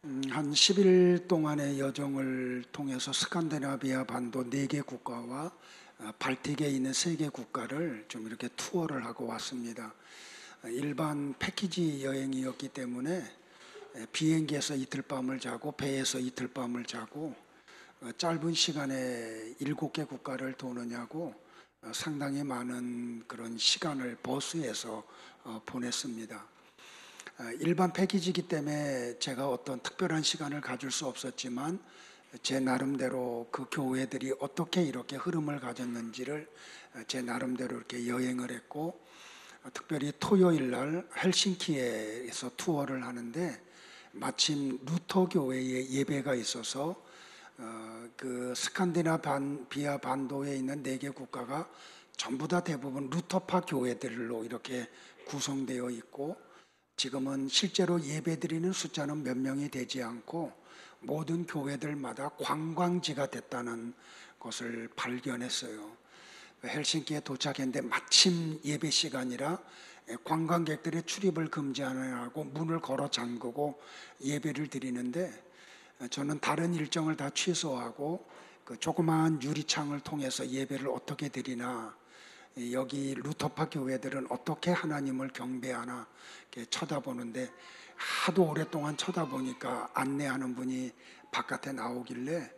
한 10일 동안의 여정을 통해서 스칸디나비아 반도 4개 국가와 발틱에 있는 3개 국가를 좀 이렇게 투어를 하고 왔습니다. 일반 패키지 여행이었기 때문에 비행기에서 이틀 밤을 자고 배에서 이틀 밤을 자고 짧은 시간에 7개 국가를 도느냐고 상당히 많은 그런 시간을 버스에서 보냈습니다. 일반 패키지이기 때문에 제가 어떤 특별한 시간을 가질 수 없었지만 제 나름대로 그 교회들이 어떻게 이렇게 흐름을 가졌는지를 제 나름대로 이렇게 여행을 했고, 특별히 토요일 날 헬싱키에서 투어를 하는데 마침 루터 교회에 예배가 있어서 그 스칸디나비아 반도에 있는 4개 국가가 전부 다 대부분 루터파 교회들로 이렇게 구성되어 있고, 지금은 실제로 예배드리는 숫자는 몇 명이 되지 않고 모든 교회들마다 관광지가 됐다는 것을 발견했어요. 헬싱키에 도착했는데 마침 예배 시간이라 관광객들의 출입을 금지하느라고 문을 걸어 잠그고 예배를 드리는데, 저는 다른 일정을 다 취소하고 그 조그마한 유리창을 통해서 예배를 어떻게 드리나, 여기 루터파 교회들은 어떻게 하나님을 경배하나 이렇게 쳐다보는데, 하도 오랫동안 쳐다보니까 안내하는 분이 바깥에 나오길래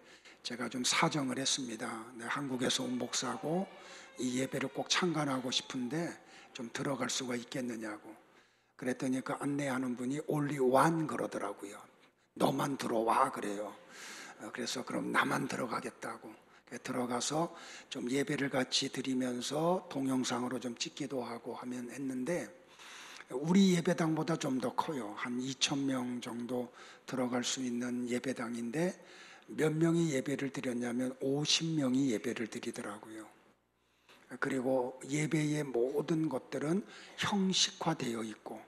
제가 좀 사정을 했습니다. 한국에서 온 목사고 이 예배를 꼭 참관하고 싶은데 좀 들어갈 수가 있겠느냐고. 그랬더니 그 안내하는 분이 only one 그러더라고요. 너만 들어와 그래요. 그래서 그럼 나만 들어가겠다고. 들어가서 좀 예배를 같이 드리면서 동영상으로 좀 찍기도 하고 하면 했는데, 우리 예배당보다 좀 더 커요. 한 2,000명 정도 들어갈 수 있는 예배당인데 몇 명이 예배를 드렸냐면 50명이 예배를 드리더라고요. 그리고 예배의 모든 것들은 형식화되어 있고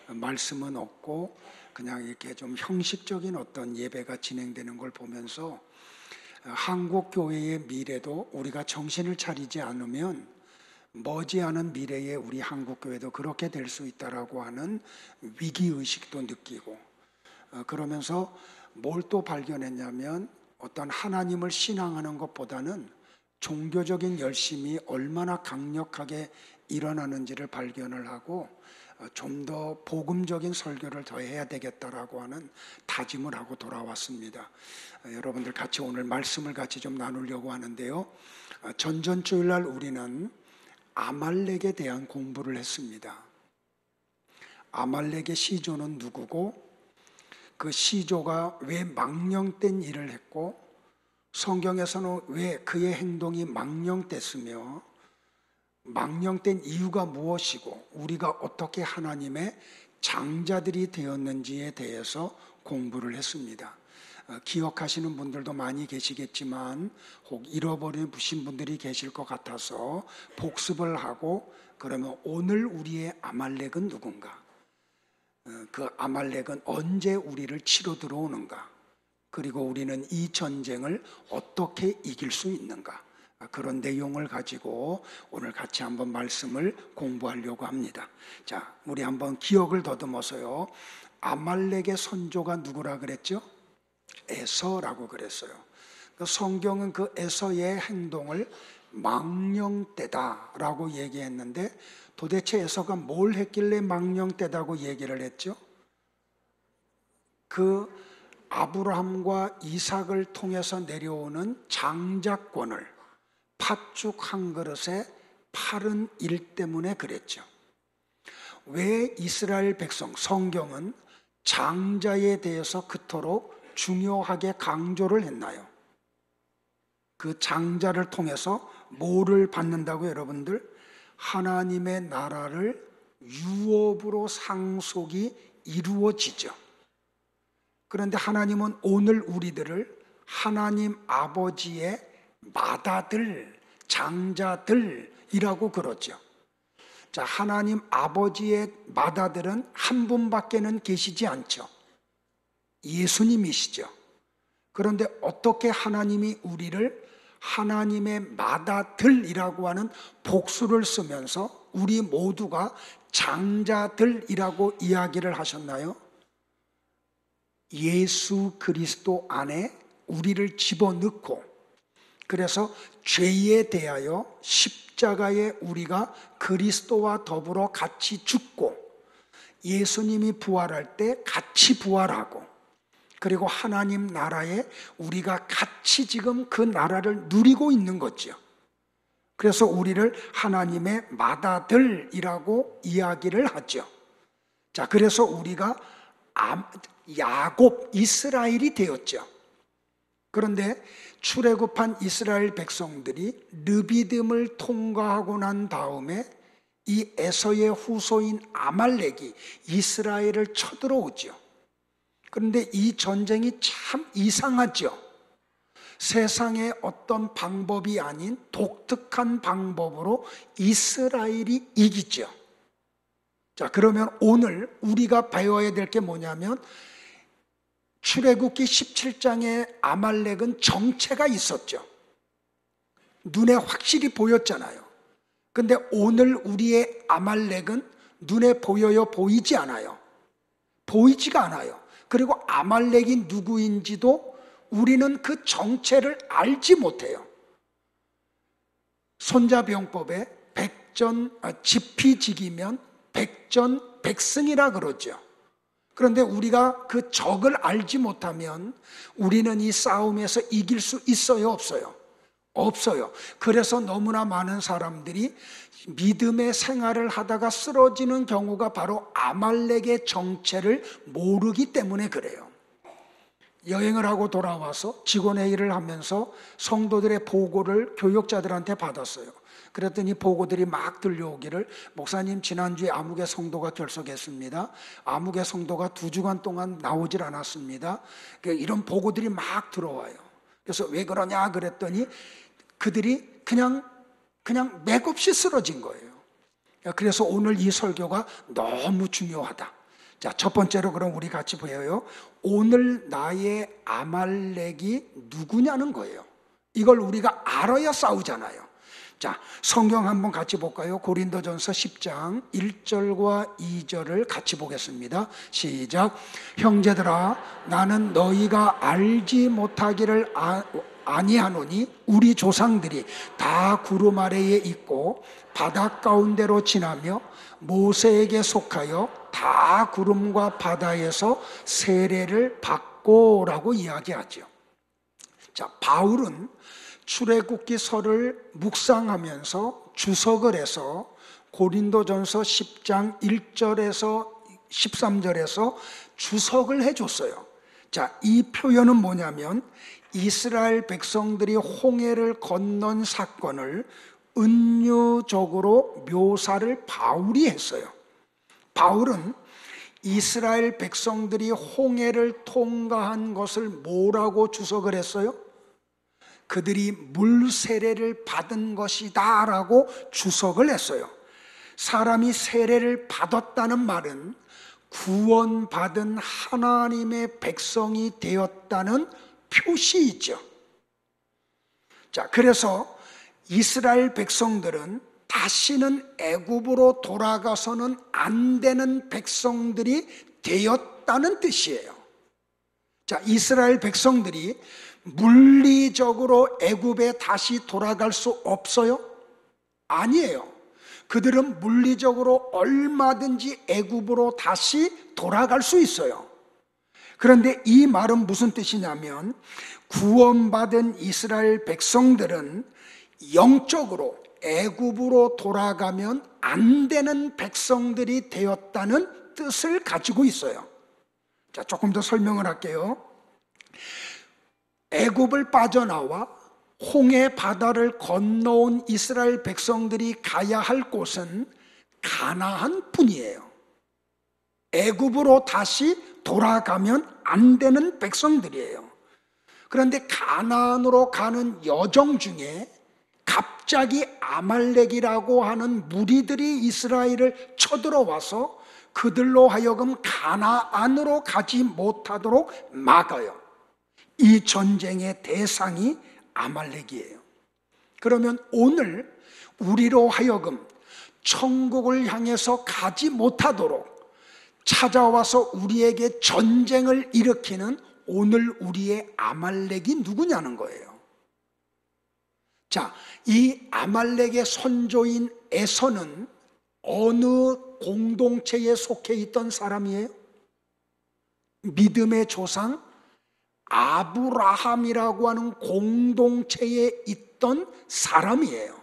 말씀은 없고 그냥 이렇게 좀 형식적인 어떤 예배가 진행되는 걸 보면서 한국 교회의 미래도 우리가 정신을 차리지 않으면 머지않은 미래에 우리 한국 교회도 그렇게 될 수 있다라고 하는 위기 의식도 느끼고, 그러면서 뭘 또 발견했냐면 어떤 하나님을 신앙하는 것보다는 종교적인 열심이 얼마나 강력하게 일어나는지를 발견을 하고 좀 더 복음적인 설교를 더 해야 되겠다라고 하는 다짐을 하고 돌아왔습니다. 여러분들 같이 오늘 말씀을 같이 좀 나누려고 하는데요. 전전주일 날 우리는 아말렉에 대한 공부를 했습니다. 아말렉의 시조는 누구고, 그 시조가 왜 망령된 일을 했고, 성경에서는 왜 그의 행동이 망령됐으며 망령된 이유가 무엇이고 우리가 어떻게 하나님의 장자들이 되었는지에 대해서 공부를 했습니다. 기억하시는 분들도 많이 계시겠지만 혹 잃어버리신 분들이 계실 것 같아서 복습을 하고, 그러면 오늘 우리의 아말렉은 누군가, 그 아말렉은 언제 우리를 치러 들어오는가, 그리고 우리는 이 전쟁을 어떻게 이길 수 있는가, 그런 내용을 가지고 오늘 같이 한번 말씀을 공부하려고 합니다. 자, 우리 한번 기억을 더듬어서요. 아말렉의 선조가 누구라 그랬죠? 에서라고 그랬어요. 성경은 그 에서의 행동을 망령되다라고 얘기했는데, 도대체 에서가 뭘 했길래 망령되다고 얘기를 했죠? 그 아브라함과 이삭을 통해서 내려오는 장자권을 팥죽 한 그릇에 팔은 일 때문에 그랬죠. 왜 이스라엘 백성, 성경은 장자에 대해서 그토록 중요하게 강조를 했나요? 그 장자를 통해서 뭐를 받는다고 여러분들? 하나님의 나라를 유업으로 상속이 이루어지죠. 그런데 하나님은 오늘 우리들을 하나님 아버지의 맏아들, 장자들이라고 그러죠. 자, 하나님 아버지의 맏아들은 한 분밖에는 계시지 않죠. 예수님이시죠. 그런데 어떻게 하나님이 우리를 하나님의 맏아들이라고 하는 복수를 쓰면서 우리 모두가 장자들이라고 이야기를 하셨나요? 예수 그리스도 안에 우리를 집어넣고, 그래서 죄에 대하여 십자가에 우리가 그리스도와 더불어 같이 죽고, 예수님이 부활할 때 같이 부활하고, 그리고 하나님 나라에 우리가 같이 지금 그 나라를 누리고 있는 거죠. 그래서 우리를 하나님의 맏아들이라고 이야기를 하죠. 자, 그래서 우리가 야곱, 이스라엘이 되었죠. 그런데 출애굽한 이스라엘 백성들이 르비딤을 통과하고 난 다음에 이 에서의 후손인 아말렉이 이스라엘을 쳐들어오죠. 그런데 이 전쟁이 참 이상하죠. 세상의 어떤 방법이 아닌 독특한 방법으로 이스라엘이 이기죠. 자, 그러면 오늘 우리가 배워야 될 게 뭐냐면, 출애굽기 17장에 아말렉은 정체가 있었죠. 눈에 확실히 보였잖아요. 근데 오늘 우리의 아말렉은 눈에 보여요? 보이지 않아요? 보이지가 않아요. 그리고 아말렉이 누구인지도 우리는 그 정체를 알지 못해요. 손자병법에 지피지기면 백전백승이라 그러죠. 그런데 우리가 그 적을 알지 못하면 우리는 이 싸움에서 이길 수 있어요? 없어요? 없어요. 그래서 너무나 많은 사람들이 믿음의 생활을 하다가 쓰러지는 경우가 바로 아말렉의 정체를 모르기 때문에 그래요. 여행을 하고 돌아와서 직원회의를 하면서 성도들의 보고를 교역자들한테 받았어요. 그랬더니 보고들이 막 들려오기를, 목사님 지난주에 아무개 성도가 결석했습니다. 아무개 성도가 2주간 동안 나오질 않았습니다. 이런 보고들이 막 들어와요. 그래서 왜 그러냐 그랬더니 그들이 그냥 맥없이 쓰러진 거예요. 그래서 오늘 이 설교가 너무 중요하다. 자, 첫 번째로 그럼 우리 같이 보여요. 오늘 나의 아말렉이 누구냐는 거예요. 이걸 우리가 알아야 싸우잖아요. 자, 성경 한번 같이 볼까요? 고린도전서 10장 1절과 2절을 같이 보겠습니다. 시작. 형제들아, 나는 너희가 알지 못하기를 아니하노니 우리 조상들이 다 구름 아래에 있고 바다 가운데로 지나며 모세에게 속하여 다 구름과 바다에서 세례를 받고라고 이야기하죠. 자, 바울은 출애굽기서를 묵상하면서 주석을 해서 고린도전서 10장 1절에서 13절에서 주석을 해줬어요. 자, 이 표현은 뭐냐면 이스라엘 백성들이 홍해를 건넌 사건을 은유적으로 묘사를 바울이 했어요. 바울은 이스라엘 백성들이 홍해를 통과한 것을 뭐라고 주석을 했어요? 그들이 물 세례를 받은 것이다 라고 주석을 했어요. 사람이 세례를 받았다는 말은 구원받은 하나님의 백성이 되었다는 표시이죠. 자, 그래서 이스라엘 백성들은 다시는 애굽으로 돌아가서는 안 되는 백성들이 되었다는 뜻이에요. 자, 이스라엘 백성들이 물리적으로 애굽에 다시 돌아갈 수 없어요? 아니에요. 그들은 물리적으로 얼마든지 애굽으로 다시 돌아갈 수 있어요. 그런데 이 말은 무슨 뜻이냐면, 구원받은 이스라엘 백성들은 영적으로 애굽으로 돌아가면 안 되는 백성들이 되었다는 뜻을 가지고 있어요. 자, 조금 더 설명을 할게요. 애굽을 빠져나와 홍해 바다를 건너온 이스라엘 백성들이 가야 할 곳은 가나안 뿐이에요. 애굽으로 다시 돌아가면 안 되는 백성들이에요. 그런데 가나안으로 가는 여정 중에 갑자기 아말렉이라고 하는 무리들이 이스라엘을 쳐들어와서 그들로 하여금 가나안으로 가지 못하도록 막아요. 이 전쟁의 대상이 아말렉이에요. 그러면 오늘 우리로 하여금 천국을 향해서 가지 못하도록 찾아와서 우리에게 전쟁을 일으키는 오늘 우리의 아말렉이 누구냐는 거예요. 자, 이 아말렉의 선조인 에서는 어느 공동체에 속해 있던 사람이에요? 믿음의 조상 아브라함이라고 하는 공동체에 있던 사람이에요.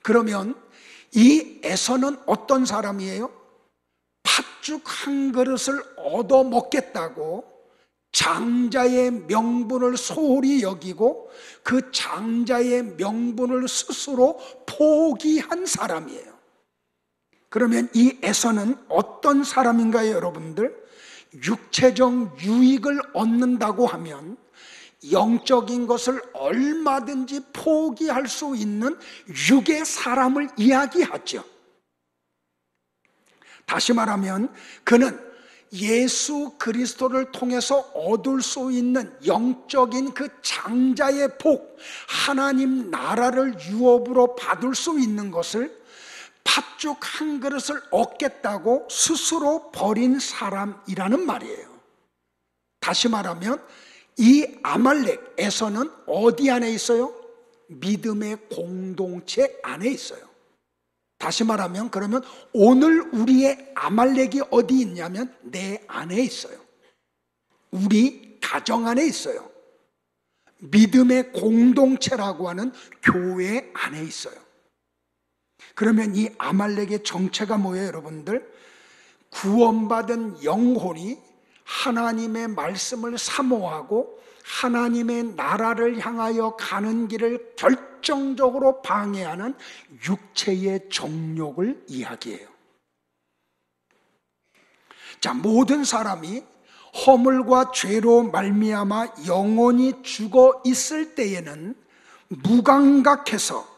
그러면 이 에서는 어떤 사람이에요? 팥죽 한 그릇을 얻어 먹겠다고 장자의 명분을 소홀히 여기고 그 장자의 명분을 스스로 포기한 사람이에요. 그러면 이 에서는 어떤 사람인가요, 여러분들? 육체적 유익을 얻는다고 하면 영적인 것을 얼마든지 포기할 수 있는 육의 사람을 이야기하죠. 다시 말하면 그는 예수 그리스도를 통해서 얻을 수 있는 영적인 그 장자의 복, 하나님 나라를 유업으로 받을 수 있는 것을 팥죽 한 그릇을 얻겠다고 스스로 버린 사람이라는 말이에요. 다시 말하면 이 아말렉에서는 어디 안에 있어요? 믿음의 공동체 안에 있어요. 다시 말하면 그러면 오늘 우리의 아말렉이 어디 있냐면 내 안에 있어요. 우리 가정 안에 있어요. 믿음의 공동체라고 하는 교회 안에 있어요. 그러면 이 아말렉의 정체가 뭐예요, 여러분들? 구원받은 영혼이 하나님의 말씀을 사모하고 하나님의 나라를 향하여 가는 길을 결정적으로 방해하는 육체의 정욕을 이야기해요. 자, 모든 사람이 허물과 죄로 말미암아 영원히 죽어 있을 때에는 무감각해서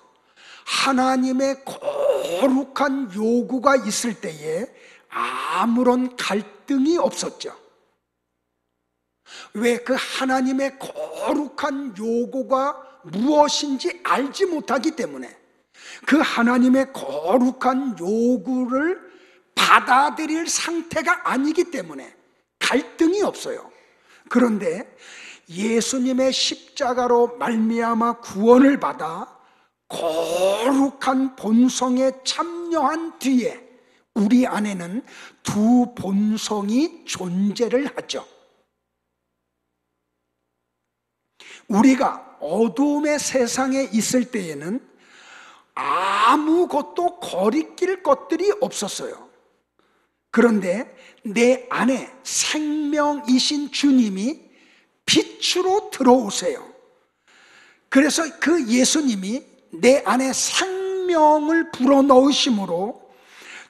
하나님의 거룩한 요구가 있을 때에 아무런 갈등이 없었죠. 왜? 그 하나님의 거룩한 요구가 무엇인지 알지 못하기 때문에, 그 하나님의 거룩한 요구를 받아들일 상태가 아니기 때문에 갈등이 없어요. 그런데 예수님의 십자가로 말미암아 구원을 받아 거룩한 본성에 참여한 뒤에 우리 안에는 두 본성이 존재를 하죠. 우리가 어두움의 세상에 있을 때에는 아무것도 거리낄 것들이 없었어요. 그런데 내 안에 생명이신 주님이 빛으로 들어오세요. 그래서 그 예수님이 내 안에 생명을 불어넣으심으로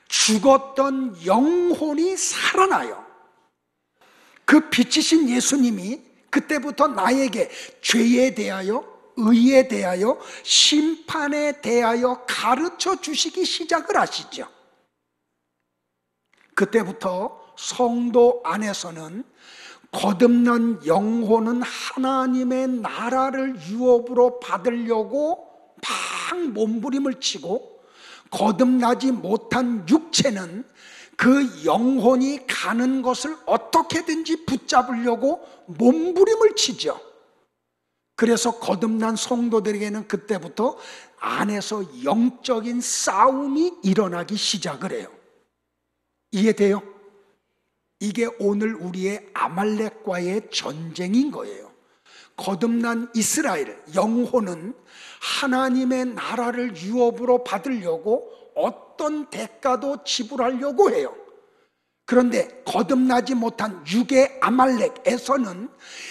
죽었던 영혼이 살아나요. 그 빛이신 예수님이 그때부터 나에게 죄에 대하여, 의에 대하여, 심판에 대하여 가르쳐 주시기 시작을 하시죠. 그때부터 성도 안에서는 거듭난 영혼은 하나님의 나라를 유업으로 받으려고 막 몸부림을 치고, 거듭나지 못한 육체는 그 영혼이 가는 것을 어떻게든지 붙잡으려고 몸부림을 치죠. 그래서 거듭난 성도들에게는 그때부터 안에서 영적인 싸움이 일어나기 시작을 해요. 이해돼요? 이게 오늘 우리의 아말렉과의 전쟁인 거예요. 거듭난 이스라엘 영혼은 하나님의 나라를 유업으로 받으려고 어떤 대가도 지불하려고 해요. 그런데 거듭나지 못한 육의 아말렉에서는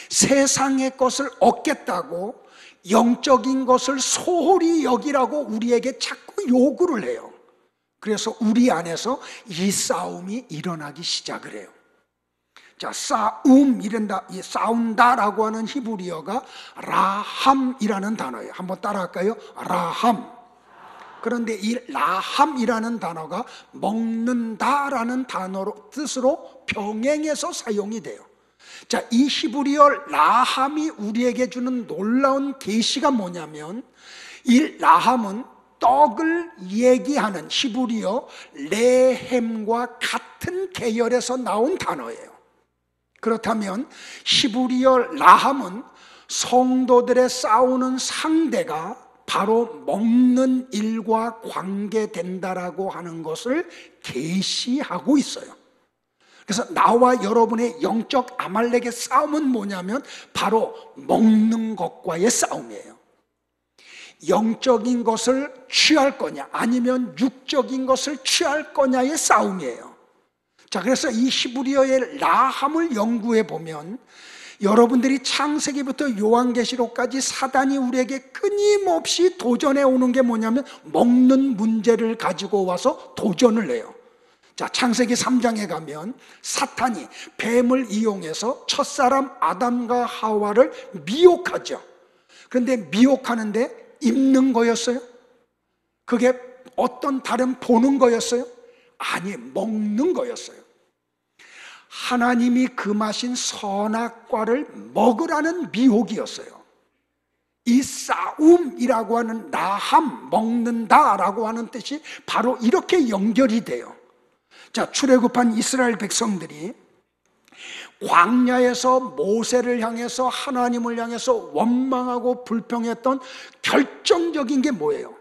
세상의 것을 얻겠다고 영적인 것을 소홀히 여기라고 우리에게 자꾸 요구를 해요. 그래서 우리 안에서 이 싸움이 일어나기 시작을 해요. 자, 싸운다라고 하는 히브리어가 라함이라는 단어예요. 한번 따라할까요? 라함. 그런데 이 라함이라는 단어가 먹는다라는 단어로 뜻으로 병행해서 사용이 돼요. 자, 이 히브리어 라함이 우리에게 주는 놀라운 계시가 뭐냐면, 이 라함은 떡을 얘기하는 히브리어 레헴과 같은 계열에서 나온 단어예요. 그렇다면 히브리어 라함은 성도들의 싸우는 상대가 바로 먹는 일과 관계된다라고 하는 것을 계시하고 있어요. 그래서 나와 여러분의 영적 아말렉의 싸움은 뭐냐면 바로 먹는 것과의 싸움이에요. 영적인 것을 취할 거냐 아니면 육적인 것을 취할 거냐의 싸움이에요. 자, 그래서 이 히브리어의 라함을 연구해 보면 여러분들이 창세기부터 요한계시록까지 사단이 우리에게 끊임없이 도전해 오는 게 뭐냐면 먹는 문제를 가지고 와서 도전을 해요. 자, 창세기 3장에 가면 사탄이 뱀을 이용해서 첫사람 아담과 하와를 미혹하죠. 그런데 미혹하는데 입는 거였어요? 그게 어떤 다른 보는 거였어요? 아니, 먹는 거였어요. 하나님이 금하신 선악과를 먹으라는 미혹이었어요. 이 싸움이라고 하는 라함, 먹는다라고 하는 뜻이 바로 이렇게 연결이 돼요. 자, 출애굽한 이스라엘 백성들이 광야에서 모세를 향해서 하나님을 향해서 원망하고 불평했던 결정적인 게 뭐예요?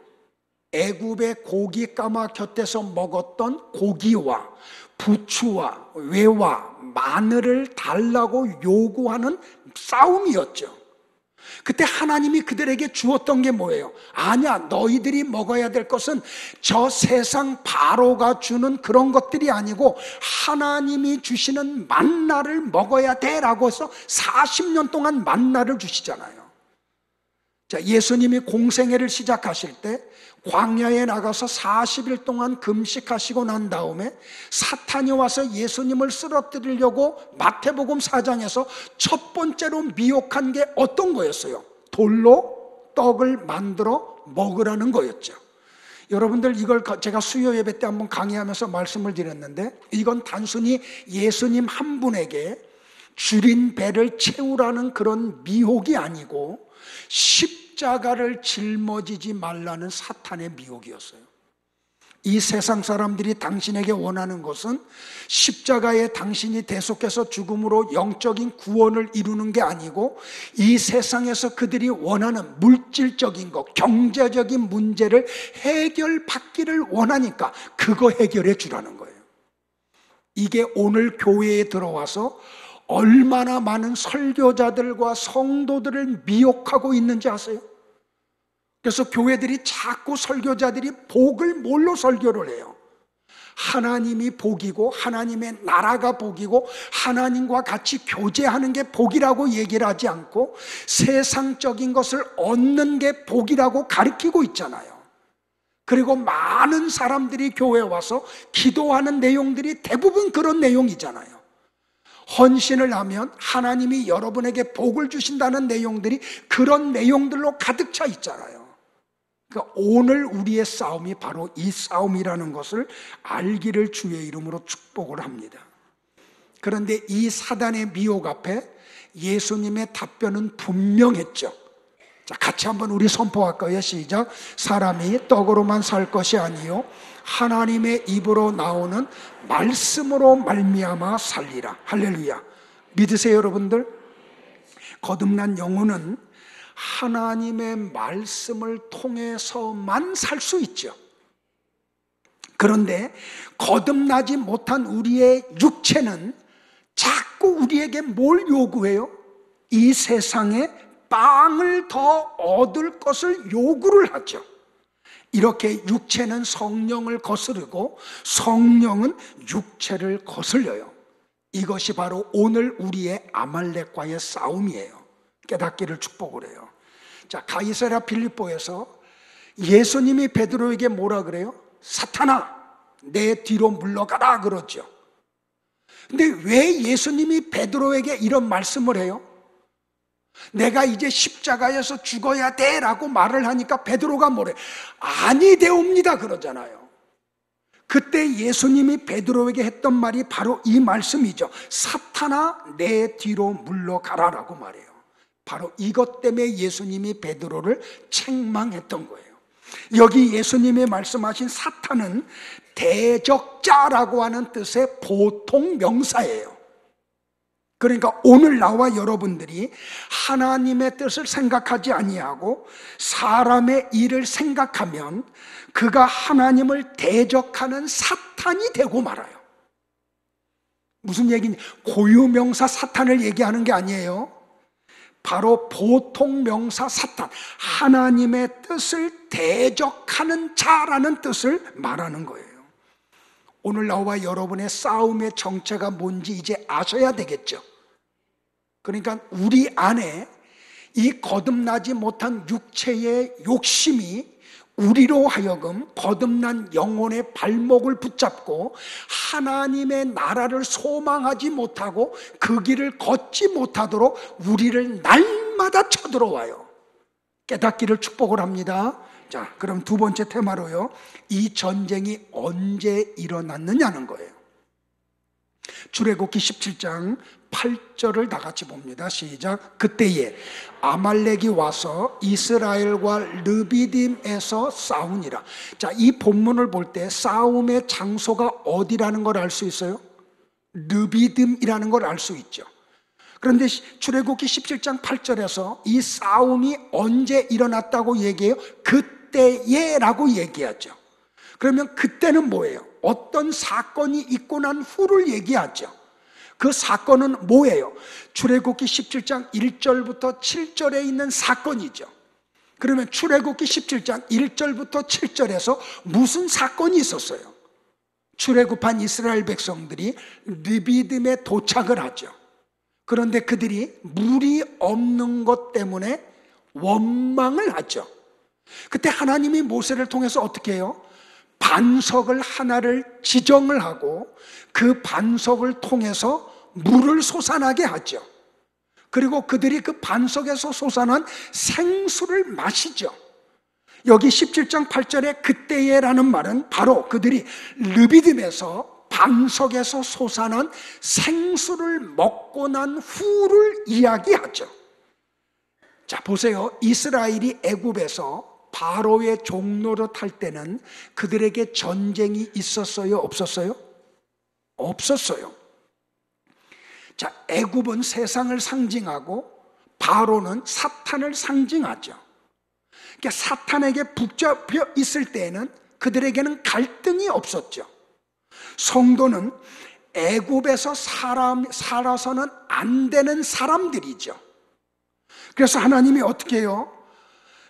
애굽의 고기 까마 곁에서 먹었던 고기와 부추와 외와 마늘을 달라고 요구하는 싸움이었죠. 그때 하나님이 그들에게 주었던 게 뭐예요? 아니야, 너희들이 먹어야 될 것은 저 세상 바로가 주는 그런 것들이 아니고 하나님이 주시는 만나를 먹어야 돼라고 해서 40년 동안 만나를 주시잖아요. 자, 예수님이 공생애를 시작하실 때 광야에 나가서 40일 동안 금식하시고 난 다음에 사탄이 와서 예수님을 쓰러뜨리려고 마태복음 4장에서 첫 번째로 미혹한 게 어떤 거였어요? 돌로 떡을 만들어 먹으라는 거였죠. 여러분들, 이걸 제가 수요 예배 때 한번 강의하면서 말씀을 드렸는데, 이건 단순히 예수님 한 분에게 줄인 배를 채우라는 그런 미혹이 아니고 십자가를 짊어지지 말라는 사탄의 미혹이었어요. 이 세상 사람들이 당신에게 원하는 것은 십자가에 당신이 대속해서 죽음으로 영적인 구원을 이루는 게 아니고 이 세상에서 그들이 원하는 물질적인 것, 경제적인 문제를 해결받기를 원하니까 그거 해결해 주라는 거예요. 이게 오늘 교회에 들어와서 얼마나 많은 설교자들과 성도들을 미혹하고 있는지 아세요? 그래서 교회들이 자꾸 설교자들이 복을 뭘로 설교를 해요? 하나님이 복이고 하나님의 나라가 복이고 하나님과 같이 교제하는 게 복이라고 얘기를 하지 않고 세상적인 것을 얻는 게 복이라고 가르치고 있잖아요. 그리고 많은 사람들이 교회에 와서 기도하는 내용들이 대부분 그런 내용이잖아요. 헌신을 하면 하나님이 여러분에게 복을 주신다는 내용들이 그런 내용들로 가득 차 있잖아요. 그러니까 오늘 우리의 싸움이 바로 이 싸움이라는 것을 알기를 주의 이름으로 축복을 합니다. 그런데 이 사단의 미혹 앞에 예수님의 답변은 분명했죠. 자, 같이 한번 우리 선포할까요? 시작. 사람이 떡으로만 살 것이 아니요 하나님의 입으로 나오는 말씀으로 말미암아 살리라. 할렐루야. 믿으세요, 여러분들? 거듭난 영혼은 하나님의 말씀을 통해서만 살 수 있죠. 그런데 거듭나지 못한 우리의 육체는 자꾸 우리에게 뭘 요구해요? 이 세상에 빵을 더 얻을 것을 요구를 하죠. 이렇게 육체는 성령을 거스르고 성령은 육체를 거슬려요. 이것이 바로 오늘 우리의 아말렉과의 싸움이에요. 깨닫기를 축복을 해요. 자, 가이사랴 빌립보에서 예수님이 베드로에게 뭐라 그래요? 사탄아, 내 뒤로 물러가라 그러죠. 근데 왜 예수님이 베드로에게 이런 말씀을 해요? 내가 이제 십자가에서 죽어야 돼 라고 말을 하니까 베드로가 뭐래? 아니 되옵니다 그러잖아요. 그때 예수님이 베드로에게 했던 말이 바로 이 말씀이죠. 사탄아, 내 뒤로 물러가라 라고 말해요. 바로 이것 때문에 예수님이 베드로를 책망했던 거예요. 여기 예수님이 말씀하신 사탄은 대적자라고 하는 뜻의 보통 명사예요. 그러니까 오늘 나와 여러분들이 하나님의 뜻을 생각하지 아니하고 사람의 일을 생각하면 그가 하나님을 대적하는 사탄이 되고 말아요. 무슨 얘기냐? 고유명사 사탄을 얘기하는 게 아니에요. 바로 보통 명사 사탄, 하나님의 뜻을 대적하는 자라는 뜻을 말하는 거예요. 오늘 나와 여러분의 싸움의 정체가 뭔지 이제 아셔야 되겠죠. 그러니까 우리 안에 이 거듭나지 못한 육체의 욕심이 우리로 하여금 거듭난 영혼의 발목을 붙잡고 하나님의 나라를 소망하지 못하고 그 길을 걷지 못하도록 우리를 날마다 쳐들어와요. 깨닫기를 축복을 합니다. 자, 그럼 두 번째 테마로요, 이 전쟁이 언제 일어났느냐는 거예요. 출애굽기 17장 8절을 다 같이 봅니다. 시작. 그때에 아말렉이 와서 이스라엘과 르비딤에서 싸우니라. 자, 이 본문을 볼 때 싸움의 장소가 어디라는 걸 알 수 있어요? 르비딤이라는 걸 알 수 있죠. 그런데 출애굽기 17장 8절에서 이 싸움이 언제 일어났다고 얘기해요? 그때에라고 얘기하죠. 그러면 그때는 뭐예요? 어떤 사건이 있고 난 후를 얘기하죠. 그 사건은 뭐예요? 출애굽기 17장 1절부터 7절에 있는 사건이죠. 그러면 출애굽기 17장 1절부터 7절에서 무슨 사건이 있었어요? 출애굽한 이스라엘 백성들이 르비딤에 도착을 하죠. 그런데 그들이 물이 없는 것 때문에 원망을 하죠. 그때 하나님이 모세를 통해서 어떻게 해요? 반석을 하나를 지정을 하고 그 반석을 통해서 물을 솟아나게 하죠. 그리고 그들이 그 반석에서 솟아난 생수를 마시죠. 여기 17장 8절에 그때에라는 말은 바로 그들이 르비딤에서 반석에서 솟아난 생수를 먹고 난 후를 이야기하죠. 자, 보세요. 이스라엘이 애굽에서 바로의 종노릇 할 때는 그들에게 전쟁이 있었어요? 없었어요? 없었어요. 자, 애굽은 세상을 상징하고 바로는 사탄을 상징하죠. 그러니까 사탄에게 붙잡혀 있을 때에는 그들에게는 갈등이 없었죠. 성도는 애굽에서 살아서는 안 되는 사람들이죠. 그래서 하나님이 어떻게 해요?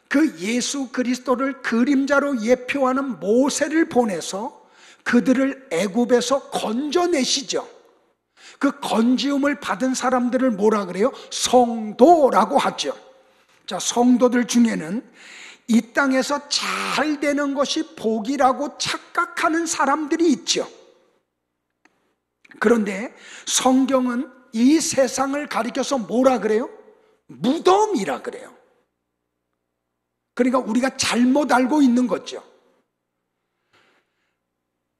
그 예수 그리스도를 그림자로 예표하는 모세를 보내서 그들을 애굽에서 건져내시죠. 그 건지움을 받은 사람들을 뭐라 그래요? 성도라고 하죠. 자, 성도들 중에는 이 땅에서 잘 되는 것이 복이라고 착각하는 사람들이 있죠. 그런데 성경은 이 세상을 가리켜서 뭐라 그래요? 무덤이라 그래요. 그러니까 우리가 잘못 알고 있는 거죠.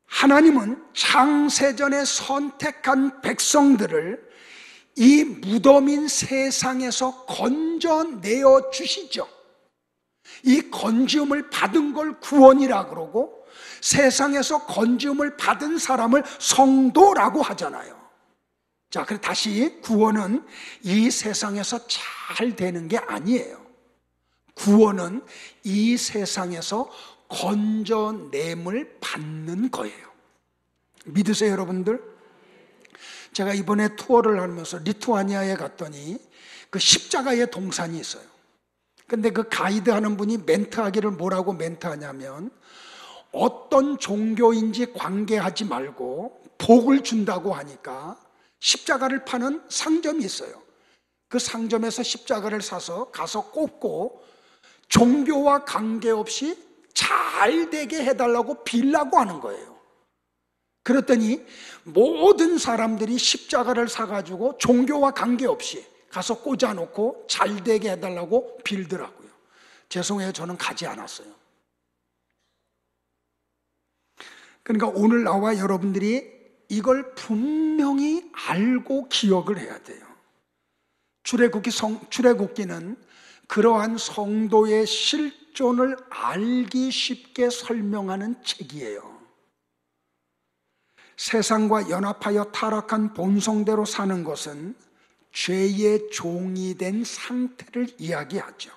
하나님은 창세전에 선택한 백성들을 이 무덤인 세상에서 건져내어 주시죠. 이 건지움을 받은 걸 구원이라 그러고 세상에서 건지움을 받은 사람을 성도라고 하잖아요. 자, 그래서 다시 구원은 이 세상에서 잘 되는 게 아니에요. 구원은 이 세상에서 건져냄을 받는 거예요. 믿으세요, 여러분들? 제가 이번에 투어를 하면서 리투아니아에 갔더니 그 십자가의 동산이 있어요. 근데 그 가이드 하는 분이 멘트하기를 뭐라고 멘트하냐면 어떤 종교인지 관계하지 말고 복을 준다고 하니까 십자가를 파는 상점이 있어요. 그 상점에서 십자가를 사서 가서 꽂고 종교와 관계없이 잘 되게 해달라고 빌라고 하는 거예요. 그랬더니 모든 사람들이 십자가를 사가지고 종교와 관계없이 가서 꽂아놓고 잘 되게 해달라고 빌더라고요. 죄송해요, 저는 가지 않았어요. 그러니까 오늘 나와 여러분들이 이걸 분명히 알고 기억을 해야 돼요. 출애굽기는 그러한 성도의 실존을 알기 쉽게 설명하는 책이에요. 세상과 연합하여 타락한 본성대로 사는 것은 죄의 종이 된 상태를 이야기하죠.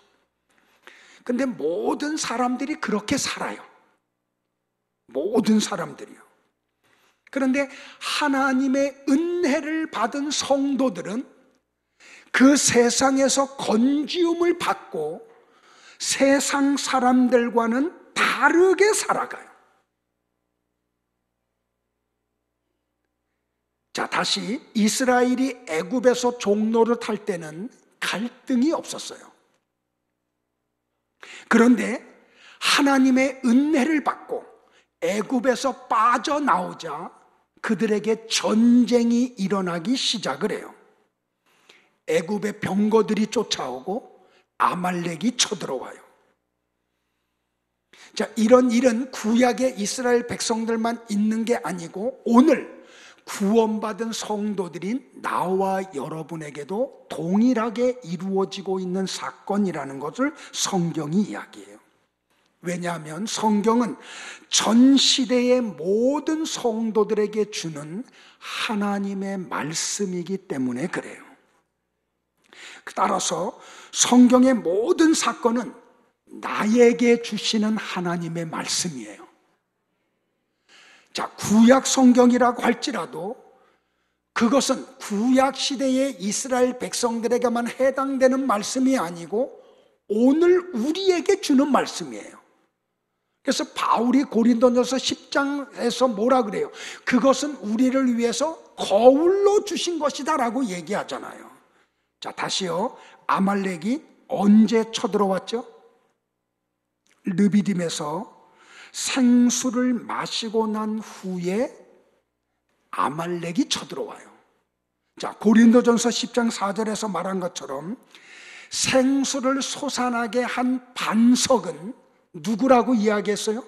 근데 모든 사람들이 그렇게 살아요. 모든 사람들이요. 그런데 하나님의 은혜를 받은 성도들은 그 세상에서 건지움을 받고 세상 사람들과는 다르게 살아가요. 자, 다시 이스라엘이 애굽에서 종노릇할 때는 갈등이 없었어요. 그런데 하나님의 은혜를 받고 애굽에서 빠져나오자 그들에게 전쟁이 일어나기 시작을 해요. 애굽의 병거들이 쫓아오고 아말렉이 쳐들어와요. 자, 이런 일은 구약의 이스라엘 백성들만 있는 게 아니고 오늘 구원받은 성도들인 나와 여러분에게도 동일하게 이루어지고 있는 사건이라는 것을 성경이 이야기해요. 왜냐하면 성경은 전 시대의 모든 성도들에게 주는 하나님의 말씀이기 때문에 그래요. 따라서 성경의 모든 사건은 나에게 주시는 하나님의 말씀이에요. 자, 구약 성경이라고 할지라도 그것은 구약 시대의 이스라엘 백성들에게만 해당되는 말씀이 아니고 오늘 우리에게 주는 말씀이에요. 그래서 바울이 고린도전서 10장에서 뭐라 그래요? 그것은 우리를 위해서 거울로 주신 것이다 라고 얘기하잖아요. 자, 다시요. 아말렉이 언제 쳐들어왔죠? 르비딤에서 생수를 마시고 난 후에 아말렉이 쳐들어와요. 자, 고린도전서 10장 4절에서 말한 것처럼 생수를 솟아나게 한 반석은 누구라고 이야기했어요?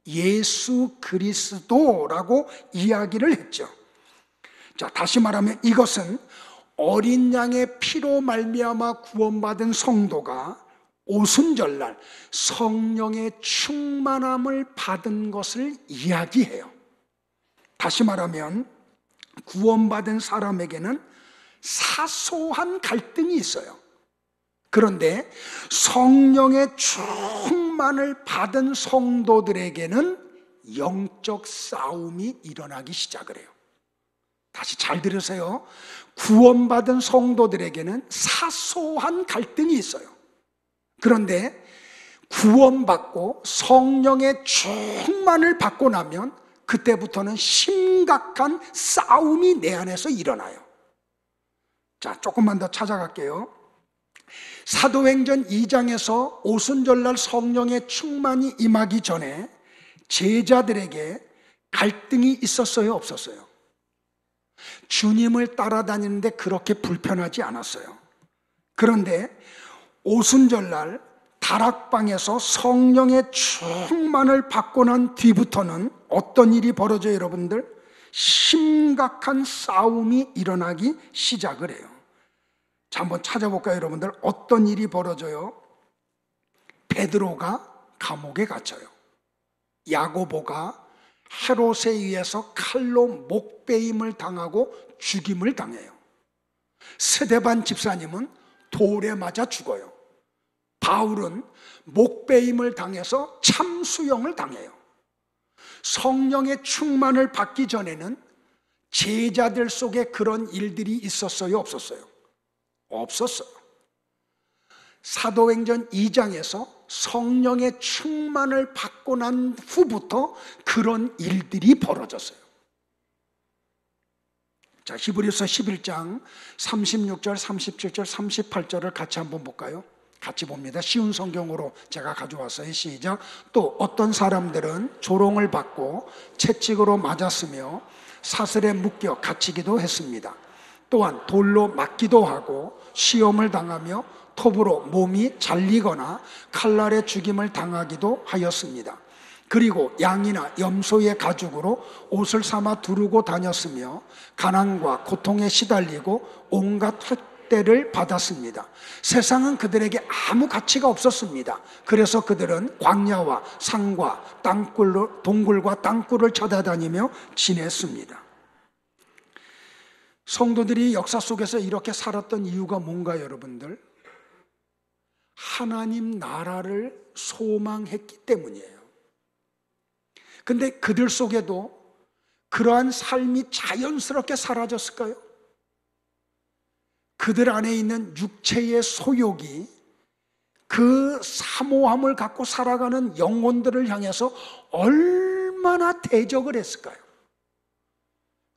예수 그리스도라고 이야기를 했죠. 자, 다시 말하면 이것은 어린 양의 피로 말미암아 구원받은 성도가 오순절날 성령의 충만함을 받은 것을 이야기해요. 다시 말하면 구원받은 사람에게는 사소한 갈등이 있어요. 그런데 성령의 충만을 받은 성도들에게는 영적 싸움이 일어나기 시작을 해요. 다시 잘 들으세요. 구원받은 성도들에게는 사소한 갈등이 있어요. 그런데 구원받고 성령의 충만을 받고 나면 그때부터는 심각한 싸움이 내 안에서 일어나요. 자, 조금만 더 찾아갈게요. 사도행전 2장에서 오순절날 성령의 충만이 임하기 전에 제자들에게 갈등이 있었어요, 없었어요? 주님을 따라다니는데 그렇게 불편하지 않았어요. 그런데 오순절날 다락방에서 성령의 충만을 받고 난 뒤부터는 어떤 일이 벌어져요, 여러분들? 심각한 싸움이 일어나기 시작을 해요. 자, 한번 찾아볼까요, 여러분들? 어떤 일이 벌어져요? 베드로가 감옥에 갇혀요. 야고보가 헤롯에 의해서 칼로 목베임을 당하고 죽임을 당해요. 스데반 집사님은 돌에 맞아 죽어요. 바울은 목베임을 당해서 참수형을 당해요. 성령의 충만을 받기 전에는 제자들 속에 그런 일들이 있었어요, 없었어요? 없었어요. 사도행전 2장에서 성령의 충만을 받고 난 후부터 그런 일들이 벌어졌어요. 자, 히브리서 11장 36절, 37절, 38절을 같이 한번 볼까요? 같이 봅니다. 쉬운 성경으로 제가 가져왔어요. 시작. 또 어떤 사람들은 조롱을 받고 채찍으로 맞았으며 사슬에 묶여 갇히기도 했습니다. 또한 돌로 맞기도 하고 시험을 당하며 톱으로 몸이 잘리거나 칼날에 죽임을 당하기도 하였습니다. 그리고 양이나 염소의 가죽으로 옷을 삼아 두르고 다녔으며 가난과 고통에 시달리고 온갖 택배를 받았습니다. 세상은 그들에게 아무 가치가 없었습니다. 그래서 그들은 광야와 산과 동굴과 땅굴을 찾아다니며 지냈습니다. 성도들이 역사 속에서 이렇게 살았던 이유가 뭔가요, 여러분들? 하나님 나라를 소망했기 때문이에요. 근데 그들 속에도 그러한 삶이 자연스럽게 사라졌을까요? 그들 안에 있는 육체의 소욕이 그 사모함을 갖고 살아가는 영혼들을 향해서 얼마나 대적을 했을까요?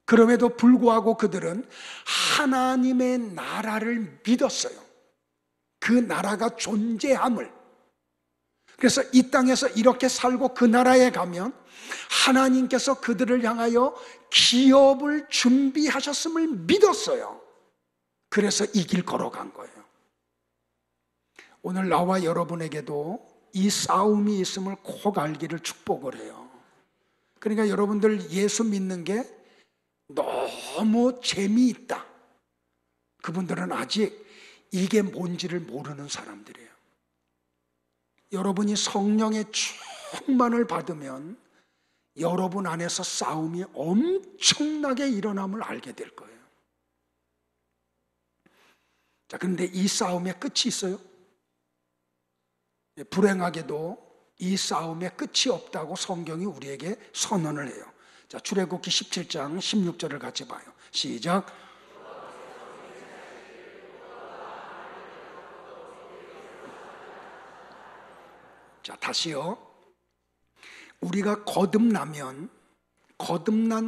그럼에도 불구하고 그들은 하나님의 나라를 믿었어요. 그 나라가 존재함을. 그래서 이 땅에서 이렇게 살고 그 나라에 가면 하나님께서 그들을 향하여 기업을 준비하셨음을 믿었어요. 그래서 이 길 걸어간 거예요. 오늘 나와 여러분에게도 이 싸움이 있음을 꼭 알기를 축복을 해요. 그러니까 여러분들 예수 믿는 게 너무 재미있다. 그분들은 아직 이게 뭔지를 모르는 사람들이에요. 여러분이 성령의 충만을 받으면 여러분 안에서 싸움이 엄청나게 일어남을 알게 될 거예요. 자, 그런데 이 싸움의 끝이 있어요? 불행하게도 이 싸움의 끝이 없다고 성경이 우리에게 선언을 해요. 자, 출애굽기 17장 16절을 같이 봐요. 시작. 자, 다시요. 우리가 거듭난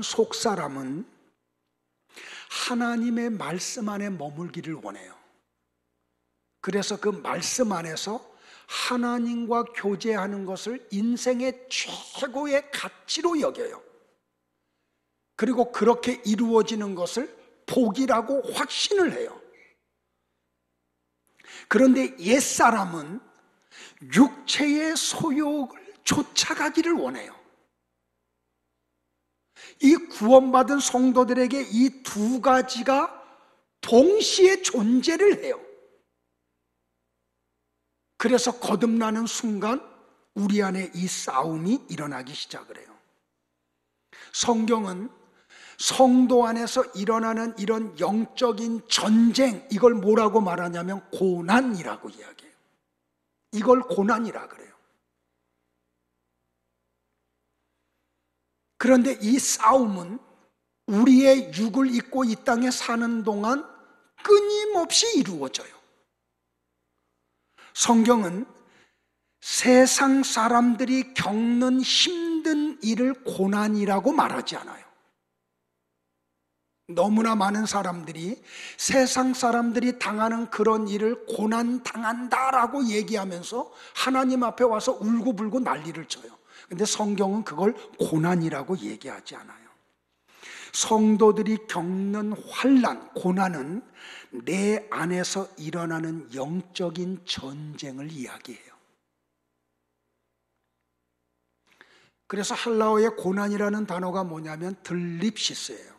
속사람은 하나님의 말씀 안에 머물기를 원해요. 그래서 그 말씀 안에서 하나님과 교제하는 것을 인생의 최고의 가치로 여겨요. 그리고 그렇게 이루어지는 것을 복이라고 확신을 해요. 그런데 옛사람은 육체의 소욕을 쫓아가기를 원해요. 이 구원받은 성도들에게 이 두 가지가 동시에 존재를 해요. 그래서 거듭나는 순간 우리 안에 이 싸움이 일어나기 시작을 해요. 성경은 성도 안에서 일어나는 이런 영적인 전쟁, 이걸 뭐라고 말하냐면 고난이라고 이야기해요. 이걸 고난이라 그래요. 그런데 이 싸움은 우리의 육을 입고 이 땅에 사는 동안 끊임없이 이루어져요. 성경은 세상 사람들이 겪는 힘든 일을 고난이라고 말하지 않아요. 너무나 많은 사람들이 세상 사람들이 당하는 그런 일을 고난 당한다라고 얘기하면서 하나님 앞에 와서 울고불고 난리를 쳐요. 근데 성경은 그걸 고난이라고 얘기하지 않아요. 성도들이 겪는 환난, 고난은 내 안에서 일어나는 영적인 전쟁을 이야기해요. 그래서 헬라어의 고난이라는 단어가 뭐냐면 들립시스예요.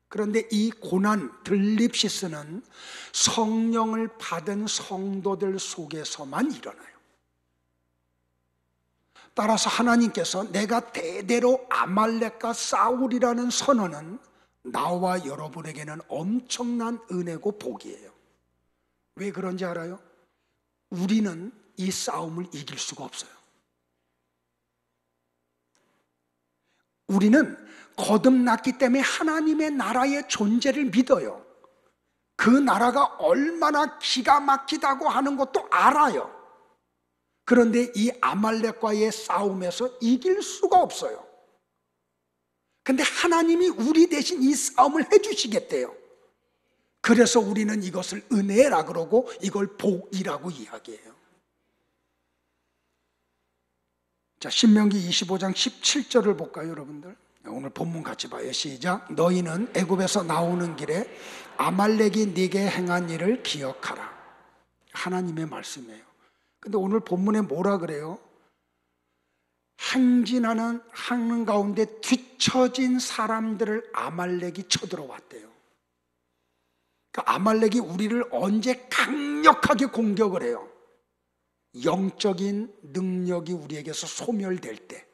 그런데 이 고난, 들립시스는 성령을 받은 성도들 속에서만 일어나요. 따라서 하나님께서 내가 대대로 아말렉과 싸우리라는 선언은 나와 여러분에게는 엄청난 은혜고 복이에요. 왜 그런지 알아요? 우리는 이 싸움을 이길 수가 없어요. 우리는 거듭났기 때문에 하나님의 나라의 존재를 믿어요. 그 나라가 얼마나 기가 막히다고 하는 것도 알아요. 그런데 이 아말렉과의 싸움에서 이길 수가 없어요. 근데 하나님이 우리 대신 이 싸움을 해주시겠대요. 그래서 우리는 이것을 은혜라 그러고 이걸 복이라고 이야기해요. 자, 신명기 25장 17절을 볼까요, 여러분들? 오늘 본문 같이 봐요. 시작. 너희는 애굽에서 나오는 길에 아말렉이 네게 행한 일을 기억하라. 하나님의 말씀이에요. 근데 오늘 본문에 뭐라 그래요? 하는 가운데 뒤처진 사람들을 아말렉이 쳐들어왔대요. 그러니까 아말렉이 우리를 언제 강력하게 공격을 해요? 영적인 능력이 우리에게서 소멸될 때,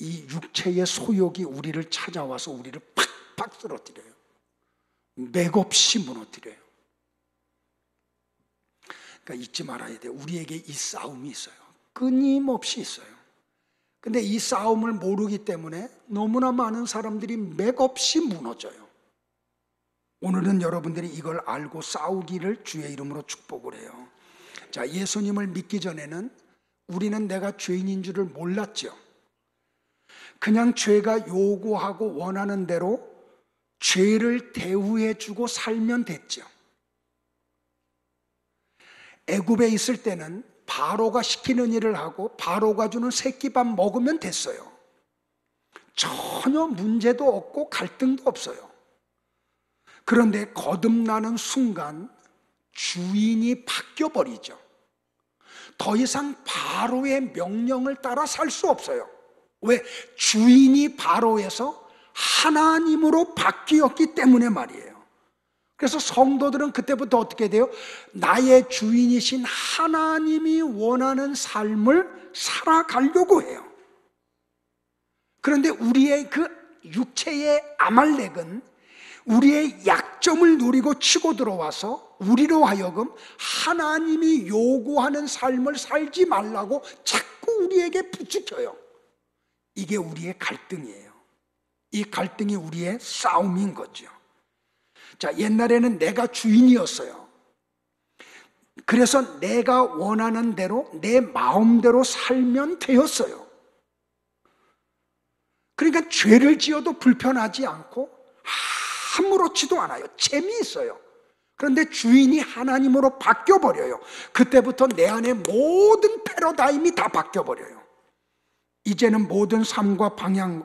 이 육체의 소욕이 우리를 찾아와서 우리를 팍팍 쓰러뜨려요. 맥없이 무너뜨려요. 그러니까 잊지 말아야 돼요. 우리에게 이 싸움이 있어요. 끊임없이 있어요. 근데 이 싸움을 모르기 때문에 너무나 많은 사람들이 맥없이 무너져요. 오늘은 여러분들이 이걸 알고 싸우기를 주의 이름으로 축복을 해요. 자, 예수님을 믿기 전에는 우리는 내가 죄인인 줄을 몰랐죠. 그냥 죄가 요구하고 원하는 대로 죄를 대우해 주고 살면 됐죠. 애굽에 있을 때는 바로가 시키는 일을 하고 바로가 주는 새끼밥 먹으면 됐어요. 전혀 문제도 없고 갈등도 없어요. 그런데 거듭나는 순간 주인이 바뀌어버리죠. 더 이상 바로의 명령을 따라 살 수 없어요. 왜? 주인이 바로에서 하나님으로 바뀌었기 때문에 말이에요. 그래서 성도들은 그때부터 어떻게 돼요? 나의 주인이신 하나님이 원하는 삶을 살아가려고 해요. 그런데 우리의 그 육체의 아말렉은 우리의 약점을 노리고 치고 들어와서 우리로 하여금 하나님이 요구하는 삶을 살지 말라고 자꾸 우리에게 부추겨요. 이게 우리의 갈등이에요. 이 갈등이 우리의 싸움인 거죠. 자, 옛날에는 내가 주인이었어요. 그래서 내가 원하는 대로 내 마음대로 살면 되었어요. 그러니까 죄를 지어도 불편하지 않고 아무렇지도 않아요. 재미있어요. 그런데 주인이 하나님으로 바뀌어버려요. 그때부터 내 안에 모든 패러다임이 다 바뀌어버려요. 이제는 모든 삶과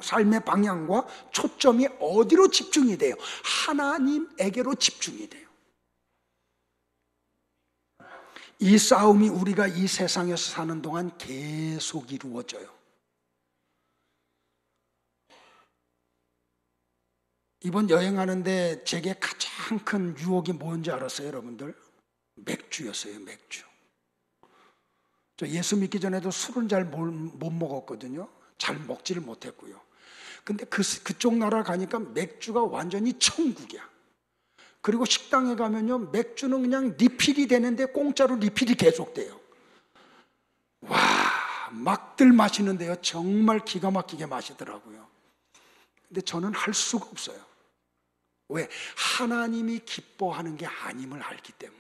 삶의 방향과 초점이 어디로 집중이 돼요? 하나님에게로 집중이 돼요. 이 싸움이 우리가 이 세상에서 사는 동안 계속 이루어져요. 이번 여행하는데 제게 가장 큰 유혹이 뭔지 알았어요, 여러분들? 맥주였어요, 맥주. 저 예수 믿기 전에도 술은 잘 못 먹었거든요. 잘 먹지를 못했고요. 근데 그쪽 나라 가니까 맥주가 완전히 천국이야. 그리고 식당에 가면요, 맥주는 그냥 리필이 되는데 공짜로 리필이 계속돼요. 와, 막들 마시는데요, 정말 기가 막히게 마시더라고요. 근데 저는 할 수가 없어요. 왜? 하나님이 기뻐하는 게 아님을 알기 때문에.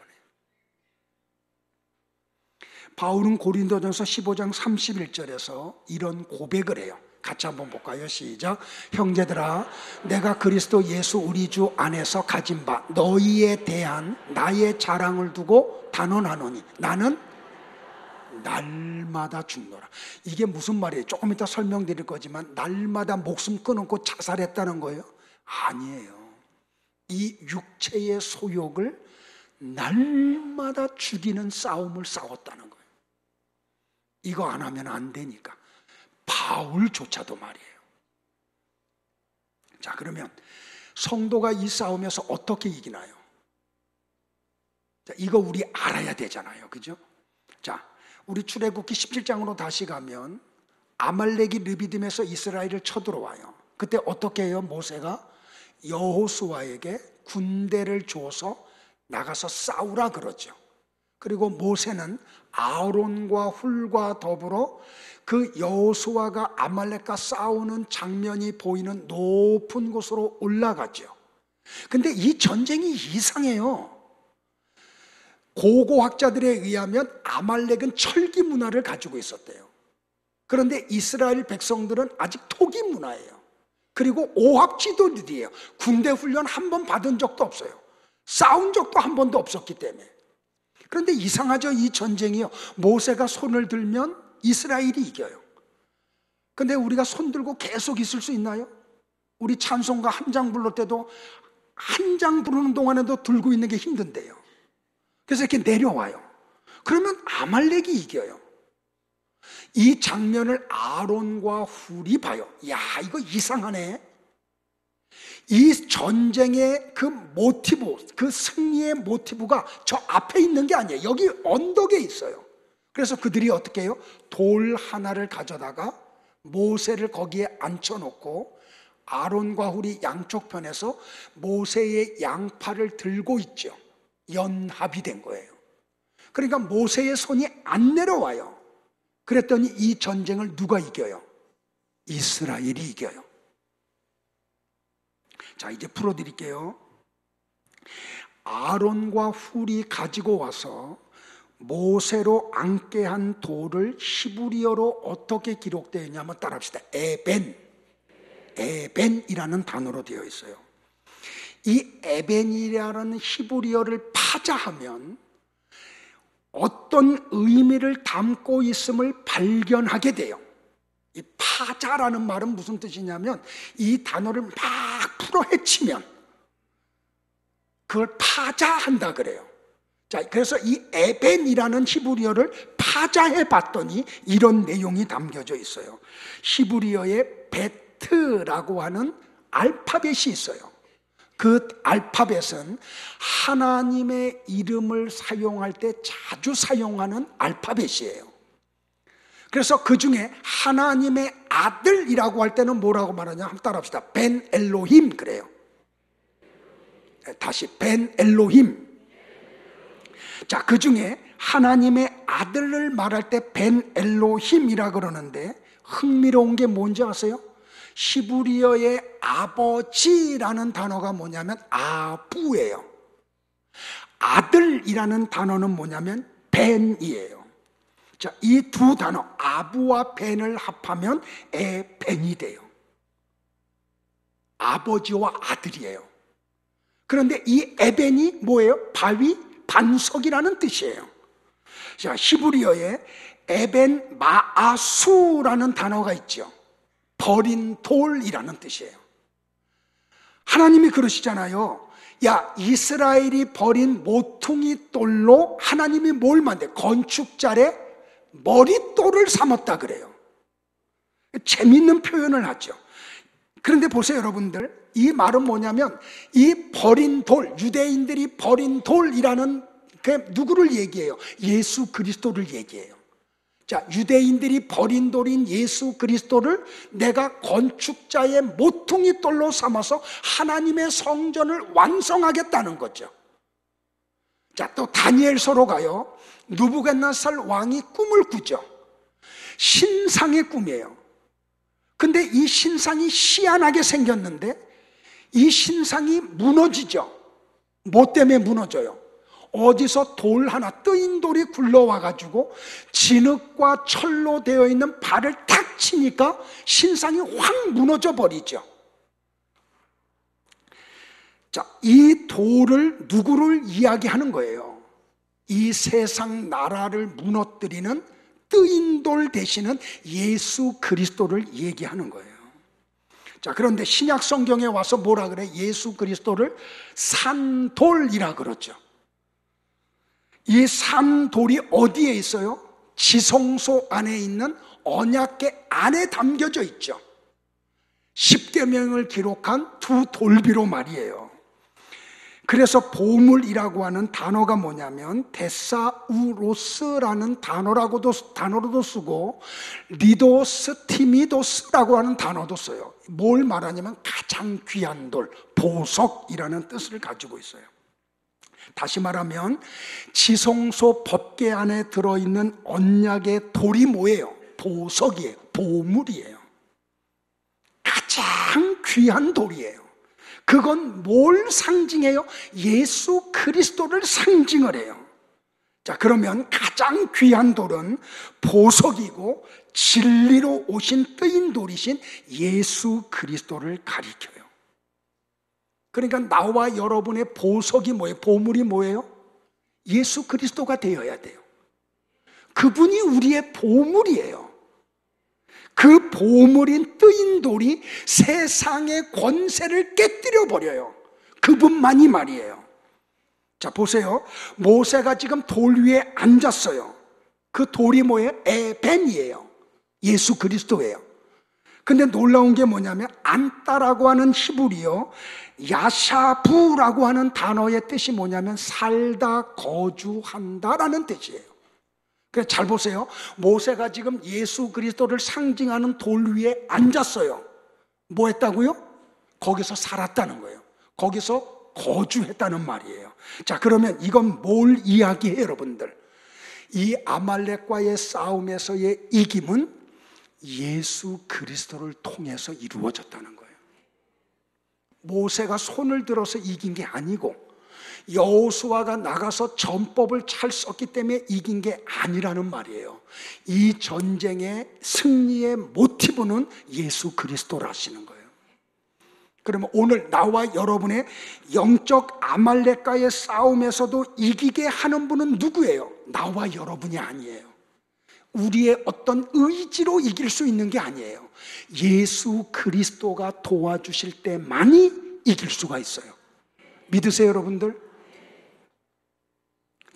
바울은 고린도전서 15장 31절에서 이런 고백을 해요. 같이 한번 볼까요? 시작. 형제들아, 내가 그리스도 예수 우리 주 안에서 가진 바 너희에 대한 나의 자랑을 두고 단언하노니 나는 날마다 죽노라. 이게 무슨 말이에요? 조금 이따 설명드릴 거지만 날마다 목숨 끊고 자살했다는 거예요? 아니에요. 이 육체의 소욕을 날마다 죽이는 싸움을 싸웠다는 거예요. 이거 안 하면 안 되니까. 바울조차도 말이에요. 자, 그러면 성도가 이 싸움에서 어떻게 이기나요? 자, 이거 우리 알아야 되잖아요. 그죠? 자, 우리 출애굽기 17장으로 다시 가면 아말렉이 르비딤에서 이스라엘을 쳐들어와요. 그때 어떻게 해요? 모세가 여호수아에게 군대를 줘서 나가서 싸우라 그러죠. 그리고 모세는 아론과 훌과 더불어 그 여호수아가 아말렉과 싸우는 장면이 보이는 높은 곳으로 올라가죠. 근데 이 전쟁이 이상해요. 고고학자들에 의하면 아말렉은 철기 문화를 가지고 있었대요. 그런데 이스라엘 백성들은 아직 토기 문화예요. 그리고 오합지졸들이에요. 군대 훈련 한 번 받은 적도 없어요. 싸운 적도 한 번도 없었기 때문에. 그런데 이상하죠. 이 전쟁이요, 모세가 손을 들면 이스라엘이 이겨요. 근데 우리가 손 들고 계속 있을 수 있나요? 우리 찬송가 한 장 부를 때도 한 장 부르는 동안에도 들고 있는 게 힘든데요. 그래서 이렇게 내려와요. 그러면 아말렉이 이겨요. 이 장면을 아론과 훌이 봐요. 야, 이거 이상하네. 이 전쟁의 그 모티브, 그 승리의 모티브가 저 앞에 있는 게 아니에요. 여기 언덕에 있어요. 그래서 그들이 어떻게 해요? 돌 하나를 가져다가 모세를 거기에 앉혀놓고 아론과 훌이 양쪽 편에서 모세의 양팔을 들고 있죠. 연합이 된 거예요. 그러니까 모세의 손이 안 내려와요. 그랬더니 이 전쟁을 누가 이겨요? 이스라엘이 이겨요. 자, 이제 풀어드릴게요. 아론과 훌이 가지고 와서 모세로 앉게 한 돌을 히브리어로 어떻게 기록되어 있냐면 따라합시다. 에벤이라는 단어로 되어 있어요. 이 에벤이라는 히브리어를 파자하면 어떤 의미를 담고 있음을 발견하게 돼요. 이 파자라는 말은 무슨 뜻이냐면 이 단어를 막 풀어 헤치면 그걸 파자한다 그래요. 자, 그래서 이 에벤이라는 히브리어를 파자해 봤더니 이런 내용이 담겨져 있어요. 히브리어에 베트라고 하는 알파벳이 있어요. 그 알파벳은 하나님의 이름을 사용할 때 자주 사용하는 알파벳이에요. 그래서 그 중에 하나님의 아들이라고 할 때는 뭐라고 말하냐? 한번 따라합시다. 벤 엘로힘 그래요. 다시 벤 엘로힘. 자, 그 중에 하나님의 아들을 말할 때 벤 엘로힘이라 그러는데 흥미로운 게 뭔지 아세요? 히브리어의 아버지라는 단어가 뭐냐면 아부예요. 아들이라는 단어는 뭐냐면 벤이에요. 자, 이 두 단어 아부와 벤을 합하면 에벤이 돼요. 아버지와 아들이에요. 그런데 이 에벤이 뭐예요? 바위, 반석이라는 뜻이에요. 자, 히브리어에 에벤 마아수라는 단어가 있죠. 버린 돌이라는 뜻이에요. 하나님이 그러시잖아요. 야, 이스라엘이 버린 모퉁이 돌로 하나님이 뭘 만들어? 건축자의 머릿돌을 삼았다 그래요. 재밌는 표현을 하죠. 그런데 보세요, 여러분들. 이 말은 뭐냐면 이 버린 돌, 유대인들이 버린 돌이라는 그 누구를 얘기해요? 예수 그리스도를 얘기해요. 자, 유대인들이 버린 돌인 예수 그리스도를 내가 건축자의 모퉁이 돌로 삼아서 하나님의 성전을 완성하겠다는 거죠. 자, 또 다니엘서로 가요. 느부갓네살 왕이 꿈을 꾸죠. 신상의 꿈이에요. 근데 이 신상이 희한하게 생겼는데 이 신상이 무너지죠. 뭐 때문에 무너져요? 어디서 돌 하나, 뜨인 돌이 굴러와가지고 진흙과 철로 되어 있는 발을 탁 치니까 신상이 확 무너져 버리죠. 자, 이 돌을 누구를 이야기하는 거예요? 이 세상 나라를 무너뜨리는 뜨인 돌 대신은 예수 그리스도를 얘기하는 거예요. 자, 그런데 신약 성경에 와서 뭐라 그래? 예수 그리스도를 산돌이라 그러죠. 이 산돌이 어디에 있어요? 지성소 안에 있는 언약궤 안에 담겨져 있죠. 십계명을 기록한 두 돌비로 말이에요. 그래서 보물이라고 하는 단어가 뭐냐면 데사우로스라는 단어로도 쓰고 리도스 티미도스라고 하는 단어도 써요. 뭘 말하냐면 가장 귀한 돌, 보석이라는 뜻을 가지고 있어요. 다시 말하면 지성소 법궤 안에 들어있는 언약의 돌이 뭐예요? 보석이에요. 보물이에요. 가장 귀한 돌이에요. 그건 뭘 상징해요? 예수 그리스도를 상징을 해요. 자, 그러면 가장 귀한 돌은 보석이고 진리로 오신 뜨인 돌이신 예수 그리스도를 가리켜요. 그러니까 나와 여러분의 보석이 뭐예요? 보물이 뭐예요? 예수 그리스도가 되어야 돼요. 그분이 우리의 보물이에요. 그 보물인 뜨인 돌이 세상의 권세를 깨뜨려 버려요. 그분만이 말이에요. 자, 보세요. 모세가 지금 돌 위에 앉았어요. 그 돌이 뭐예요? 에벤이에요. 예수 그리스도예요. 근데 놀라운 게 뭐냐면 안따라고 하는 히브리어 야샤부라고 하는 단어의 뜻이 뭐냐면 살다, 거주한다라는 뜻이에요. 그래서 잘 보세요. 모세가 지금 예수 그리스도를 상징하는 돌 위에 앉았어요. 뭐 했다고요? 거기서 살았다는 거예요. 거기서 거주했다는 말이에요. 자, 그러면 이건 뭘 이야기해요, 여러분들? 이 아말렉과의 싸움에서의 이김은 예수 그리스도를 통해서 이루어졌다는 거예요. 모세가 손을 들어서 이긴 게 아니고 여호수아가 나가서 전법을 잘 썼기 때문에 이긴 게 아니라는 말이에요. 이 전쟁의 승리의 모티브는 예수 그리스도라시는 거예요. 그러면 오늘 나와 여러분의 영적 아말렉과의 싸움에서도 이기게 하는 분은 누구예요? 나와 여러분이 아니에요. 우리의 어떤 의지로 이길 수 있는 게 아니에요. 예수 그리스도가 도와주실 때만이 이길 수가 있어요. 믿으세요, 여러분들?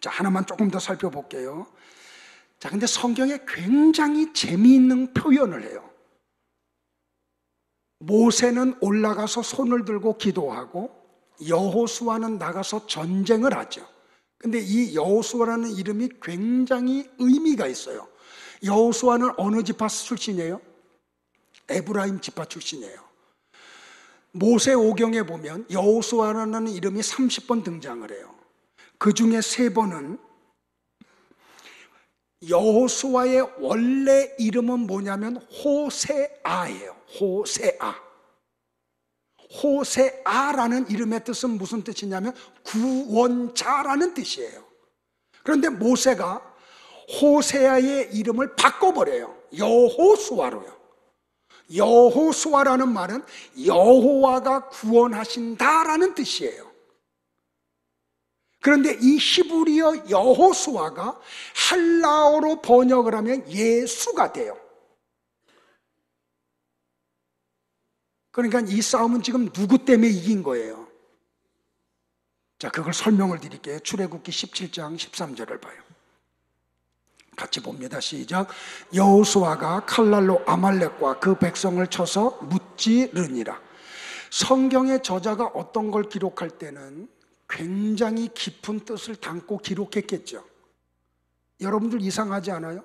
자, 하나만 조금 더 살펴볼게요. 자, 근데 성경에 굉장히 재미있는 표현을 해요. 모세는 올라가서 손을 들고 기도하고 여호수아는 나가서 전쟁을 하죠. 근데 이 여호수아라는 이름이 굉장히 의미가 있어요. 여호수아는 어느 지파 출신이에요? 에브라임 지파 출신이에요. 모세 오경에 보면 여호수아라는 이름이 30번 등장을 해요. 그 중에 3번은 여호수아의 원래 이름은 뭐냐면 호세아예요. 호세아. 호세아라는 이름의 뜻은 무슨 뜻이냐면 구원자라는 뜻이에요. 그런데 모세가 호세아의 이름을 바꿔버려요. 여호수아로요. 여호수아라는 말은 여호와가 구원하신다라는 뜻이에요. 그런데 이 히브리어 여호수아가 헬라어로 번역을 하면 예수가 돼요. 그러니까 이 싸움은 지금 누구 때문에 이긴 거예요? 자, 그걸 설명을 드릴게요. 출애굽기 17장 13절을 봐요. 같이 봅니다. 시작. 여호수아가 칼날로 아말렉과 그 백성을 쳐서 무찌르니라. 성경의 저자가 어떤 걸 기록할 때는 굉장히 깊은 뜻을 담고 기록했겠죠. 여러분들 이상하지 않아요?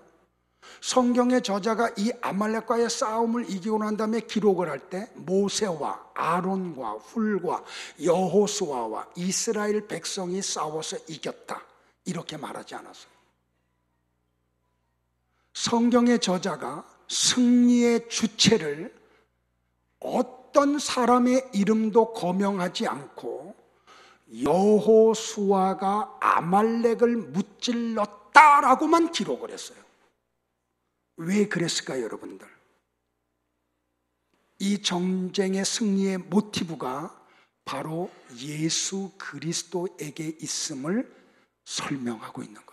성경의 저자가 이 아말렉과의 싸움을 이기고 난 다음에 기록을 할 때 모세와 아론과 훌과 여호수아와 이스라엘 백성이 싸워서 이겼다 이렇게 말하지 않았어요. 성경의 저자가 승리의 주체를 어떤 사람의 이름도 거명하지 않고 여호수아가 아말렉을 무찔렀다라고만 기록을 했어요. 왜 그랬을까요, 여러분들? 이 전쟁의 승리의 모티브가 바로 예수 그리스도에게 있음을 설명하고 있는 거예요.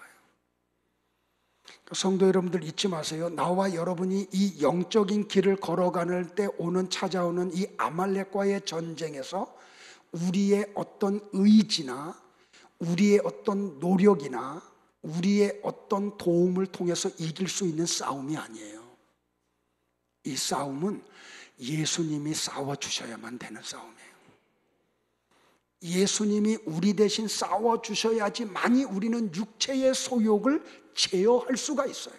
성도 여러분들 잊지 마세요. 나와 여러분이 이 영적인 길을 걸어가는 때 찾아오는 이 아말렉과의 전쟁에서 우리의 어떤 의지나 우리의 어떤 노력이나 우리의 어떤 도움을 통해서 이길 수 있는 싸움이 아니에요. 이 싸움은 예수님이 싸워주셔야만 되는 싸움이에요. 예수님이 우리 대신 싸워주셔야지만이 우리는 육체의 소욕을 제어할 수가 있어요.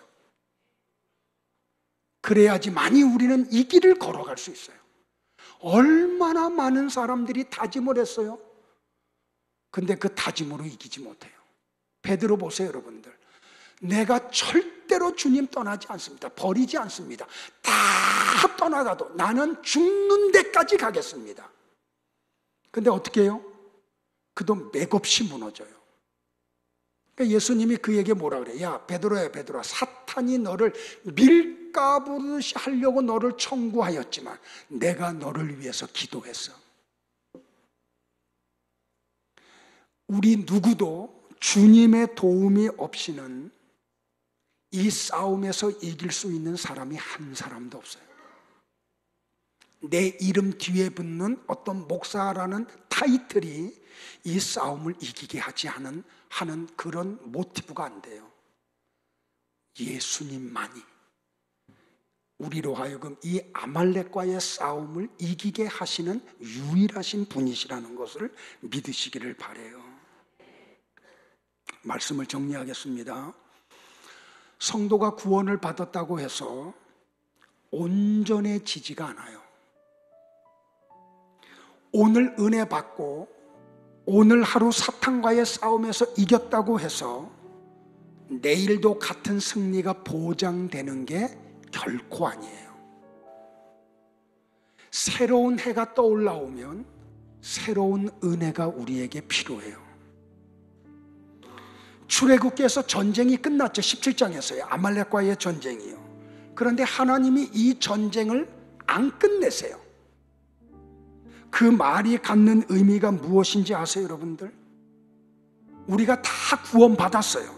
그래야지만이 우리는 이 길을 걸어갈 수 있어요. 얼마나 많은 사람들이 다짐을 했어요. 근데 그 다짐으로 이기지 못해요. 베드로 보세요, 여러분들. 내가 절대로 주님 떠나지 않습니다. 버리지 않습니다. 다 떠나가도 나는 죽는 데까지 가겠습니다. 근데 어떻게 해요? 그도 맥없이 무너져요. 그러니까 예수님이 그에게 뭐라 그래요? 야, 베드로야, 베드로야, 사탄이 너를 밀가부르듯이 하려고 너를 청구하였지만 내가 너를 위해서 기도했어. 우리 누구도 주님의 도움이 없이는 이 싸움에서 이길 수 있는 사람이 한 사람도 없어요. 내 이름 뒤에 붙는 어떤 목사라는 타이틀이 이 싸움을 이기게 하지 하는 그런 모티브가 안 돼요. 예수님만이 우리로 하여금 이 아말렉과의 싸움을 이기게 하시는 유일하신 분이시라는 것을 믿으시기를 바라요. 말씀을 정리하겠습니다. 성도가 구원을 받았다고 해서 온전해지지가 않아요. 오늘 은혜 받고 오늘 하루 사탄과의 싸움에서 이겼다고 해서 내일도 같은 승리가 보장되는 게 결코 아니에요. 새로운 해가 떠올라오면 새로운 은혜가 우리에게 필요해요. 출애굽기에서 전쟁이 끝났죠. 17장에서요. 아말렉과의 전쟁이요. 그런데 하나님이 이 전쟁을 안 끝내세요. 그 말이 갖는 의미가 무엇인지 아세요, 여러분들? 우리가 다 구원받았어요.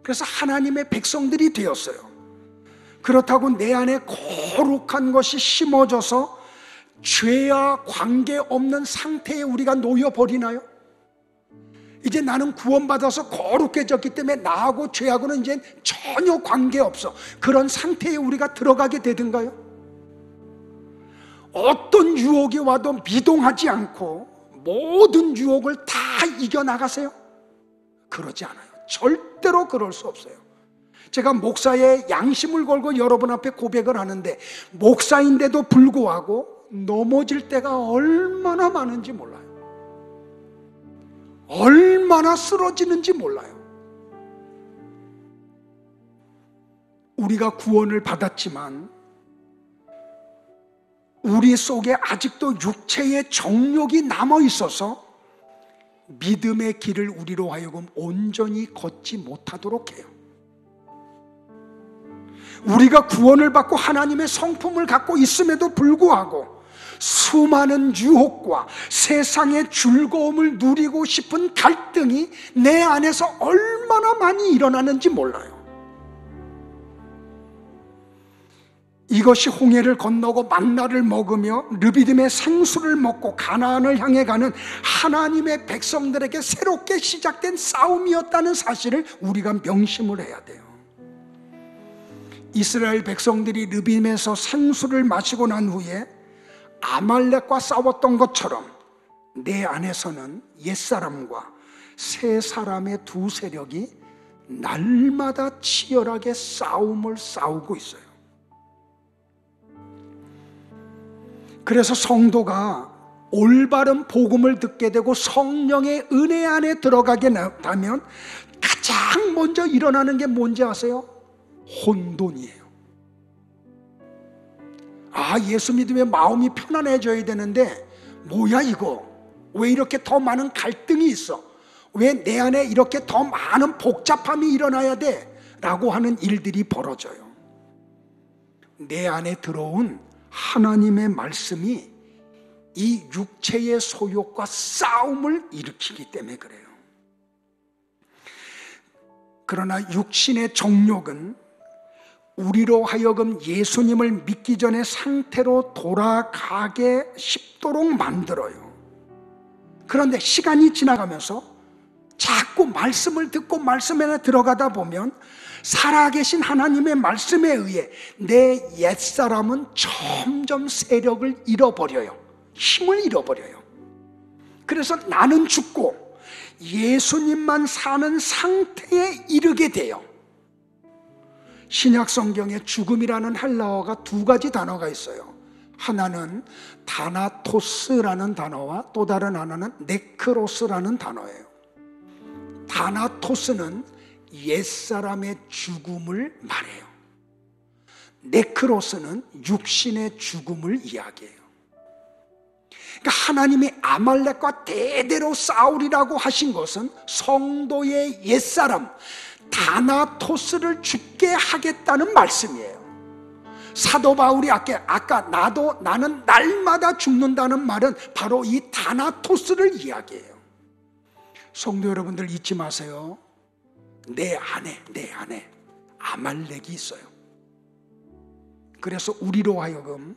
그래서 하나님의 백성들이 되었어요. 그렇다고 내 안에 거룩한 것이 심어져서 죄와 관계없는 상태에 우리가 놓여버리나요? 이제 나는 구원받아서 거룩해졌기 때문에 나하고 죄하고는 이제 전혀 관계없어. 그런 상태에 우리가 들어가게 되든가요? 어떤 유혹이 와도 미동하지 않고 모든 유혹을 다 이겨나가세요? 그러지 않아요. 절대로 그럴 수 없어요. 제가 목사의 양심을 걸고 여러분 앞에 고백을 하는데, 목사인데도 불구하고 넘어질 때가 얼마나 많은지 몰라요. 얼마나 쓰러지는지 몰라요. 우리가 구원을 받았지만 우리 속에 아직도 육체의 정욕이 남아 있어서 믿음의 길을 우리로 하여금 온전히 걷지 못하도록 해요. 우리가 구원을 받고 하나님의 성품을 갖고 있음에도 불구하고 수많은 유혹과 세상의 즐거움을 누리고 싶은 갈등이 내 안에서 얼마나 많이 일어나는지 몰라요. 이것이 홍해를 건너고 만나를 먹으며 르비딤의 생수를 먹고 가나안을 향해 가는 하나님의 백성들에게 새롭게 시작된 싸움이었다는 사실을 우리가 명심을 해야 돼요. 이스라엘 백성들이 르비딤에서 생수를 마시고 난 후에 아말렉과 싸웠던 것처럼 내 안에서는 옛사람과 새사람의 두 세력이 날마다 치열하게 싸움을 싸우고 있어요. 그래서 성도가 올바른 복음을 듣게 되고 성령의 은혜 안에 들어가게 되면 가장 먼저 일어나는 게 뭔지 아세요? 혼돈이에요. 예수 믿으면 마음이 편안해져야 되는데 뭐야 이거? 왜 이렇게 더 많은 갈등이 있어? 왜 내 안에 이렇게 더 많은 복잡함이 일어나야 돼? 라고 하는 일들이 벌어져요. 내 안에 들어온 하나님의 말씀이 이 육체의 소욕과 싸움을 일으키기 때문에 그래요. 그러나 육신의 정욕은 우리로 하여금 예수님을 믿기 전의 상태로 돌아가게 쉽도록 만들어요. 그런데 시간이 지나가면서 자꾸 말씀을 듣고 말씀 안에 들어가다 보면 살아계신 하나님의 말씀에 의해 내 옛사람은 점점 세력을 잃어버려요. 힘을 잃어버려요. 그래서 나는 죽고 예수님만 사는 상태에 이르게 돼요. 신약 성경에 죽음이라는 헬라어가 두 가지 단어가 있어요. 하나는 다나토스라는 단어와 또 다른 하나는 네크로스라는 단어예요. 다나토스는 옛사람의 죽음을 말해요. 네크로스는 육신의 죽음을 이야기해요. 그러니까 하나님이 아말렉과 대대로 싸우리라고 하신 것은 성도의 옛사람 다나토스를 죽게 하겠다는 말씀이에요. 사도 바울이 아까 나는 날마다 죽는다는 말은 바로 이 다나토스를 이야기해요. 성도 여러분들 잊지 마세요. 내 안에 아말렉이 있어요. 그래서 우리로 하여금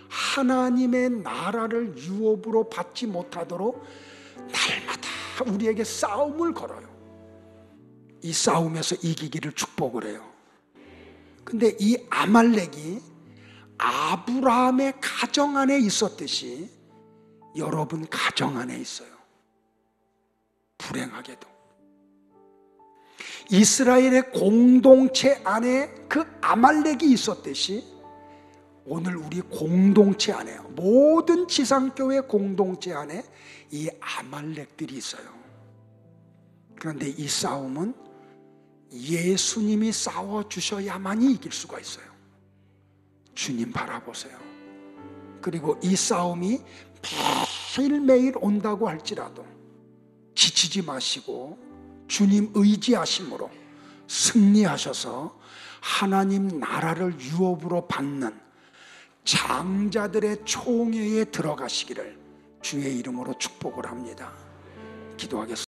하나님의 나라를 유업으로 받지 못하도록 날마다 우리에게 싸움을 걸어요. 이 싸움에서 이기기를 축복을 해요. 근데 이 아말렉이 아브라함의 가정 안에 있었듯이 여러분 가정 안에 있어요. 불행하게도 이스라엘의 공동체 안에 그 아말렉이 있었듯이 오늘 우리 공동체 안에, 모든 지상교회 공동체 안에 이 아말렉들이 있어요. 그런데 이 싸움은 예수님이 싸워주셔야만이 이길 수가 있어요. 주님 바라보세요. 그리고 이 싸움이 매일매일 온다고 할지라도 지치지 마시고 주님 의지하심으로 승리하셔서 하나님 나라를 유업으로 받는 장자들의 총회에 들어가시기를 주의 이름으로 축복을 합니다. 기도하겠습니다.